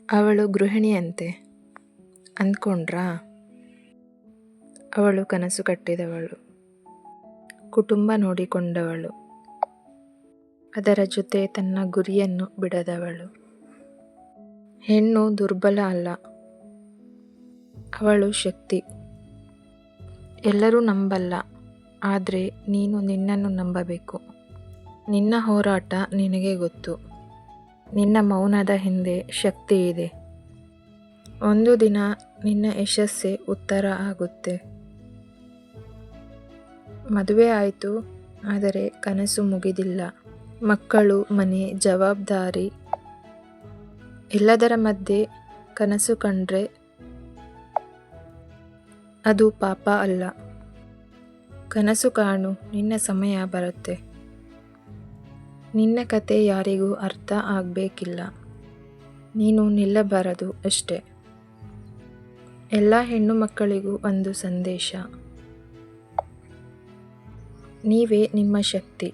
ಅವಳು ಗೃಹಿಣಿಯಂತೆ ಅಂದ್ಕೊಂಡ್ರಾ? ಅವಳು ಕನಸು ಕಟ್ಟಿದವಳು, ಕುಟುಂಬ ನೋಡಿಕೊಂಡವಳು, ಅದರ ಜೊತೆ ತನ್ನ ಗುರಿಯನ್ನು ಬಿಡದವಳು. ಹೆಣ್ಣು ದುರ್ಬಲ ಅಲ್ಲ, ಅವಳು ಶಕ್ತಿ. ಎಲ್ಲರೂ ನಂಬಲ್ಲ, ಆದರೆ ನೀನು ನಿನ್ನನ್ನು ನಂಬಬೇಕು. ನಿನ್ನ ಹೋರಾಟ ನಿನಗೆ ಗೊತ್ತು. ನಿನ್ನ ಮೌನದ ಹಿಂದೆ ಶಕ್ತಿ ಇದೆ. ಒಂದು ದಿನ ನಿನ್ನ ಯಶಸ್ಸೇ ಉತ್ತರ ಆಗುತ್ತೆ. ಮದುವೆ ಆಯಿತು, ಆದರೆ ಕನಸು ಮುಗಿದಿಲ್ಲ. ಮಕ್ಕಳು, ಮನೆ, ಜವಾಬ್ದಾರಿ ಎಲ್ಲದರ ಮಧ್ಯೆ ಕನಸು ಕಂಡ್ರೆ ಅದು ಪಾಪ ಅಲ್ಲ. ಕನಸು ಕಾಣು, ನಿನ್ನ ಸಮಯ ಬರುತ್ತೆ. ನಿನ್ನ ಕತೆ ಯಾರಿಗೂ ಅರ್ಥ ಆಗಬೇಕಿಲ್ಲ, ನೀನು ನಿಲ್ಲಬಾರದು ಅಷ್ಟೆ. ಎಲ್ಲ ಹೆಣ್ಣು ಮಕ್ಕಳಿಗೂ ಒಂದು ಸಂದೇಶ: ನೀವೇ ನಿಮ್ಮ ಶಕ್ತಿ.